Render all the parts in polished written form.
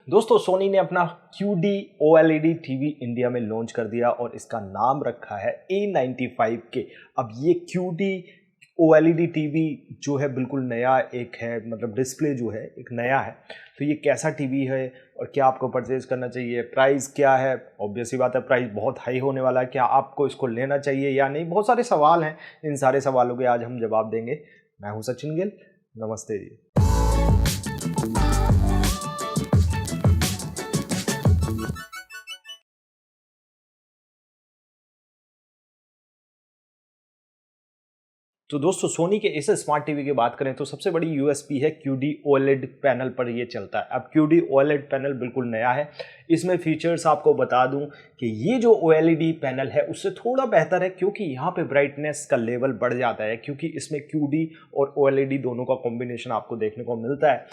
दोस्तों सोनी ने अपना QD OLED टीवी इंडिया में लॉन्च कर दिया और इसका नाम रखा है A95K। अब ये QD OLED टीवी जो है बिल्कुल नया एक है, मतलब डिस्प्ले जो है एक नया है। तो ये कैसा टीवी है और क्या आपको परचेज करना चाहिए, प्राइस क्या है? ऑब्वियसली बात है प्राइस बहुत हाई होने वाला है। क्या आपको इसको लेना चाहिए या नहीं? बहुत सारे सवाल हैं, इन सारे सवालों के आज हम जवाब देंगे। मैं हूं सचिन गिल, नमस्ते जी। तो दोस्तों सोनी के इस स्मार्ट टीवी की बात करें तो सबसे बड़ी USP है QD OLED पैनल पर ये चलता है। अब QD OLED पैनल बिल्कुल नया है। इसमें फीचर्स आपको बता दूं कि ये जो OLED पैनल है उससे थोड़ा बेहतर है, क्योंकि यहाँ पे ब्राइटनेस का लेवल बढ़ जाता है, क्योंकि इसमें QD और OLED दोनों का कॉम्बिनेशन आपको देखने को मिलता है।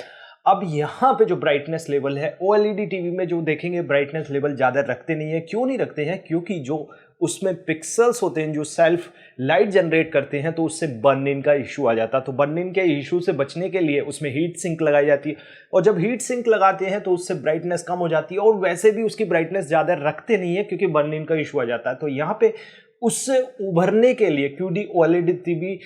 अब यहाँ पे जो ब्राइटनेस लेवल है OLED टीवी में जो देखेंगे ब्राइटनेस लेवल ज़्यादा रखते नहीं है। क्यों नहीं रखते हैं? क्योंकि जो उसमें पिक्सल्स होते हैं जो सेल्फ लाइट जनरेट करते हैं, तो उससे बर्न इन का इशू आ जाता है। तो बर्न इन के इशू से बचने के लिए उसमें हीट सिंक लगाई जाती है, और जब हीट सिंक लगाते हैं तो उससे ब्राइटनेस कम हो जाती है, और वैसे भी उसकी ब्राइटनेस ज़्यादा रखते नहीं है क्योंकि बर्न इन का इशू आ जाता है। तो यहाँ पे उससे उभरने के लिए QD OLED टीवी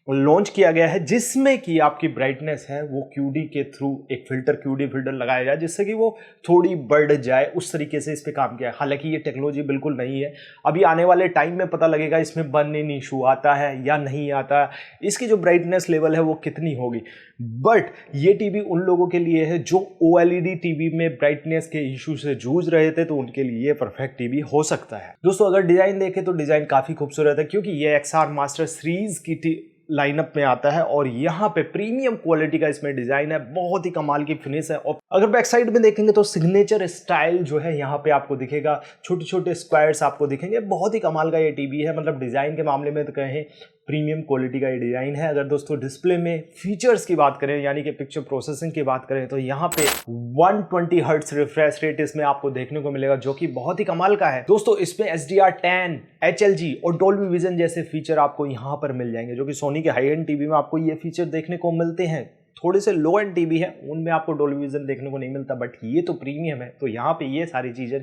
लॉन्च किया गया है, जिसमें कि आपकी ब्राइटनेस है वो QD के थ्रू एक फिल्टर QD फिल्टर लगाया जाए, जिससे कि वो थोड़ी बढ़ जाए। उस तरीके से इस पे काम किया है। हालांकि ये टेक्नोलॉजी बिल्कुल नहीं है, अभी आने वाले टाइम में पता लगेगा इसमें बर्न इन इशू आता है या नहीं आता, इसकी जो ब्राइटनेस लेवल है वो कितनी होगी। बट ये टीवी उन लोगों के लिए है जो OLED टीवी में ब्राइटनेस के इशू से जूझ रहे थे, तो उनके लिए परफेक्ट टीवी हो सकता है। दोस्तों अगर डिजाइन देखें तो डिजाइन काफी खूबसूरत है, क्योंकि ये XR मास्टर सीरीज की लाइनअप में आता है, और यहाँ पे प्रीमियम क्वालिटी का इसमें डिजाइन है, बहुत ही कमाल की फिनिश है। और अगर बैक साइड में देखेंगे तो सिग्नेचर स्टाइल जो है यहाँ पे आपको दिखेगा, छोटे छोटे स्क्वायर्स आपको दिखेंगे। बहुत ही कमाल का ये टीवी है, मतलब डिजाइन के मामले में तो कहें प्रीमियम क्वालिटी का ये डिजाइन है। अगर दोस्तों डिस्प्ले में फीचर्स की बात करें, यानी कि पिक्चर प्रोसेसिंग की बात करें, तो यहाँ पे 120 हर्ट्ज रिफ्रेश रेट इसमें आपको देखने को मिलेगा, जो कि बहुत ही कमाल का है। दोस्तों इसमें HDR10, HLG और डोल्बी विजन जैसे फीचर आपको यहाँ पर मिल जाएंगे, जो कि सोनी के हाई एंड टीवी में आपको ये फीचर देखने को मिलते हैं। थोड़े से लो एंड टीवी है उनमें आपको डोल्बी विजन देखने को नहीं मिलता, बट ये तो प्रीमियम है, तो यहाँ पे ये सारी चीजें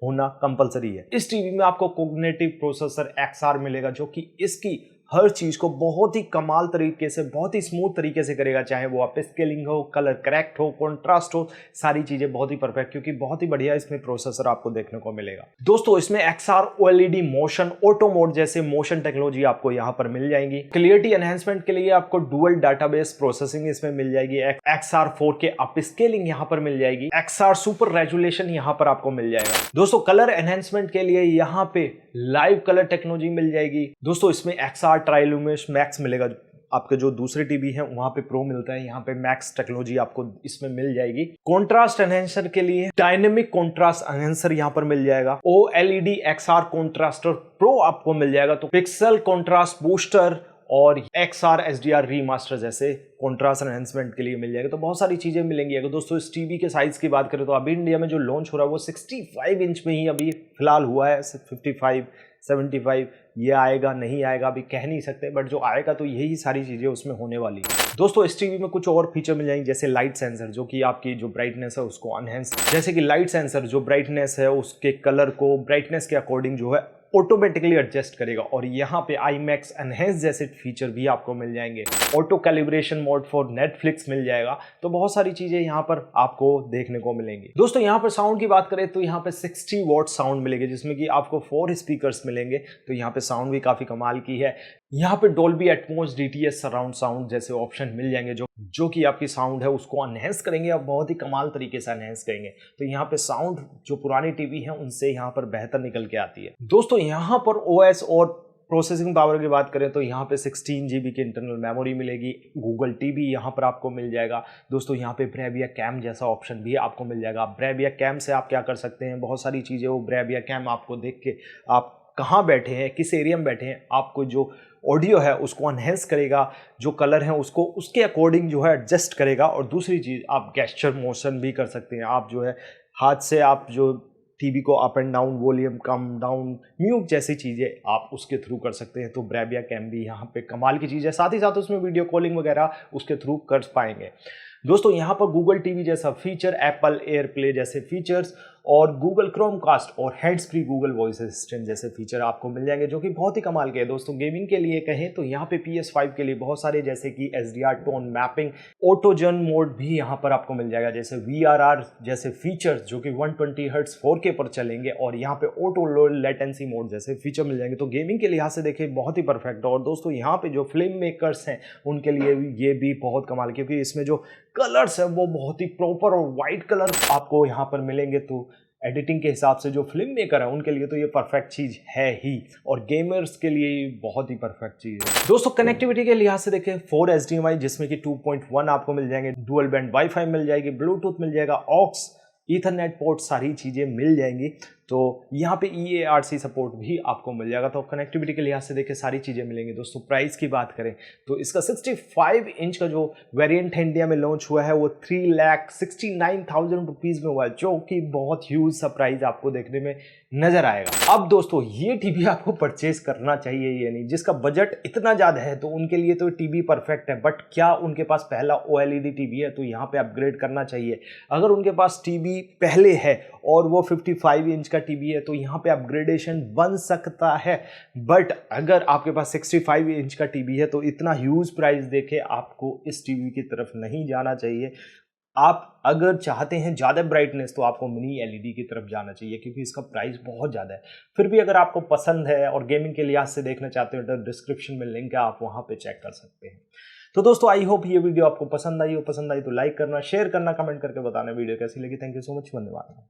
होना कंपलसरी है। इस टीवी में आपको कोग्निटिव प्रोसेसर XR मिलेगा, जो कि इसकी हर चीज को बहुत ही कमाल तरीके से, बहुत ही स्मूथ तरीके से करेगा, चाहे वो आप स्केलिंग हो, कलर करेक्ट हो, कॉन्ट्रास्ट हो, सारी चीजें बहुत ही परफेक्ट, क्योंकि बहुत ही बढ़िया इसमें प्रोसेसर आपको देखने को मिलेगा। दोस्तों इसमें XR OLED motion auto mode जैसे मोशन टेक्नोलॉजी आपको यहाँ पर मिल जाएंगी। क्लियरिटी एनहांसमेंट के लिए आपको डुअल डाटाबेस प्रोसेसिंग इसमें मिल जाएगी। XR 4K अप स्केलिंग यहाँ पर मिल जाएगी। XR सुपर रेजुलेशन यहाँ पर आपको मिल जाएगा। दोस्तों कलर एनहांसमेंट के लिए यहाँ पे लाइव कलर टेक्नोलॉजी मिल जाएगी। दोस्तों इसमें XR ट्राइल्यूमिनेशन मैक्स मिलेगा। आपके जो दूसरे टीवी है वहां पे प्रो मिलता है, यहाँ पे मैक्स टेक्नोलॉजी आपको इसमें मिल जाएगी। कॉन्ट्रास्ट एनहेंसर के लिए डायनेमिक कॉन्ट्रास्ट एनहेंसर यहाँ पर मिल जाएगा। OLED XR कॉन्ट्रास्टर प्रो आपको मिल जाएगा। तो पिक्सल कॉन्ट्रास्ट बूस्टर और XR HDR रीमास्टर जैसे कॉन्ट्रास्ट एनहांसमेंट के लिए मिल जाएगा। तो बहुत सारी चीजें मिलेंगी। अगर दोस्तों इस टीवी के साइज की बात करें तो अभी इंडिया में जो लॉन्च हो रहा है वो 65 इंच में ही अभी फिलहाल हुआ है। 55, 75 ये आएगा नहीं आएगा अभी कह नहीं सकते, बट जो आएगा तो यही सारी चीजें उसमें होने वाली है। दोस्तों इस टीवी में कुछ और फीचर मिल जाएंगे, जैसे लाइट सेंसर, जो कि आपकी जो ब्राइटनेस है उसको एनहेंस, जैसे कि लाइट सेंसर जो ब्राइटनेस है उसके कलर को ब्राइटनेस के अकॉर्डिंग जो है ऑटोमेटिकली एडजस्ट करेगा। और यहाँ पे IMAX एनहेंस जैसे फीचर भी आपको मिल जाएंगे। Auto calibration mode for Netflix मिल जाएगा। तो बहुत सारी चीजें यहाँ पर आपको देखने को मिलेंगी। दोस्तों यहाँ पर साउंड की बात करें तो यहाँ पे 60 वॉट साउंड मिलेगी, जिसमें कि आपको 4 स्पीकर्स मिलेंगे। तो यहाँ पे साउंड भी काफी कमाल की है। यहाँ पे Dolby Atmos DTS surround sound जैसे ऑप्शन मिल जाएंगे, जो कि आपकी साउंड है उसको एनहेंस करेंगे और बहुत ही कमाल तरीके से एनहेंस करेंगे। तो यहाँ पे साउंड जो पुरानी टीवी है उनसे यहाँ पर बेहतर निकल के आती है। दोस्तों यहाँ पर OS और प्रोसेसिंग पावर की बात करें तो यहाँ पे 16 GB की इंटरनल मेमोरी मिलेगी। Google TV यहाँ पर आपको मिल जाएगा। दोस्तों यहाँ पे ब्रेविया कैम जैसा ऑप्शन भी आपको मिल जाएगा। ब्रेविया कैम से आप क्या कर सकते हैं, बहुत सारी चीज़ें वो ब्रेविया कैम आपको देख के आप कहाँ बैठे हैं, किस एरिया में बैठे हैं, आपको जो ऑडियो है उसको एनहेंस करेगा, जो कलर है उसको उसके अकॉर्डिंग जो है एडजस्ट करेगा। और दूसरी चीज़ आप गेस्चर मोशन भी कर सकते हैं। आप जो है हाथ से आप जो टीवी को up and down, volume come down, mute जैसी चीज़ें आप उसके थ्रू कर सकते हैं। तो ब्रेविया कैम भी यहाँ पे कमाल की चीज़ है। साथ ही साथ उसमें वीडियो कॉलिंग वगैरह उसके थ्रू कर पाएंगे। दोस्तों यहाँ पर गूगल टीवी जैसा फीचर, एप्पल एयर प्ले जैसे फीचर्स और गूगल क्रोमकास्ट और hands free Google voice assistant जैसे फीचर आपको मिल जाएंगे, जो कि बहुत ही कमाल के हैं। दोस्तों गेमिंग के लिए कहें तो यहाँ पे PS5 के लिए बहुत सारे जैसे कि HDR टोन मैपिंग, ऑटोजन मोड भी यहाँ पर आपको मिल जाएगा, जैसे VRR जैसे फीचर्स जो कि 120 हर्ट्ज 4K पर चलेंगे, और यहाँ पे ऑटो लो लेटेंसी मोड जैसे फीचर मिल जाएंगे। तो गेमिंग के लिहाज से देखें बहुत ही परफेक्ट है। और दोस्तों यहाँ पे जो फिल्म मेकर्स हैं उनके लिए ये भी बहुत कमाल, क्योंकि इसमें जो कलर्स है वो बहुत ही प्रॉपर और वाइट कलर आपको यहाँ पर मिलेंगे। तो एडिटिंग के हिसाब से जो फिल्म मेकर है उनके लिए तो ये परफेक्ट चीज़ है ही, और गेमर्स के लिए ये बहुत ही परफेक्ट चीज़ है। दोस्तों कनेक्टिविटी के लिहाज से देखें 4 HDMI जिसमें कि 2.1 आपको मिल जाएंगे, डुअल बैंड वाईफाई मिल जाएगी, ब्लूटूथ मिल जाएगा, ऑक्स, ईथरनेट पोर्ट, सारी चीज़ें मिल जाएंगी। तो यहाँ पे EARC सपोर्ट भी आपको मिल जाएगा। तो कनेक्टिविटी के लिहाज से देखें सारी चीज़ें मिलेंगी। दोस्तों प्राइस की बात करें तो इसका 65 इंच का जो वेरिएंट है इंडिया में लॉन्च हुआ है वो 3,69,000 रुपीज़ में हुआ है, जो कि बहुत ह्यूज सा प्राइस आपको देखने में नजर आएगा। अब दोस्तों ये टीवी आपको परचेज करना चाहिए या नहीं, जिसका बजट इतना ज़्यादा है तो उनके लिए तो टीवी परफेक्ट है, बट क्या उनके पास पहला OLED टीवी है तो यहाँ पे अपग्रेड करना चाहिए। अगर उनके पास टीवी पहले है और वो 55 इंच का टीवी है तो यहाँ पे अपग्रेडेशन बन सकता है, बट अगर आपके पास 65 इंच का टीवी है तो इतना ह्यूज प्राइस देके आपको इस टीवी की तरफ नहीं जाना चाहिए। आप अगर चाहते हैं ज़्यादा ब्राइटनेस तो आपको मिनी LED की तरफ जाना चाहिए, क्योंकि इसका प्राइस बहुत ज़्यादा है। फिर भी अगर आपको पसंद है और गेमिंग के लिहाज से देखना चाहते हो तो डिस्क्रिप्शन में लिंक है, आप वहाँ पे चेक कर सकते हैं। तो दोस्तों आई होप ये वीडियो आपको पसंद आई हो। पसंद आई तो लाइक करना, शेयर करना, कमेंट करके बताना वीडियो कैसी लगी। थैंक यू सो मच, धन्यवाद।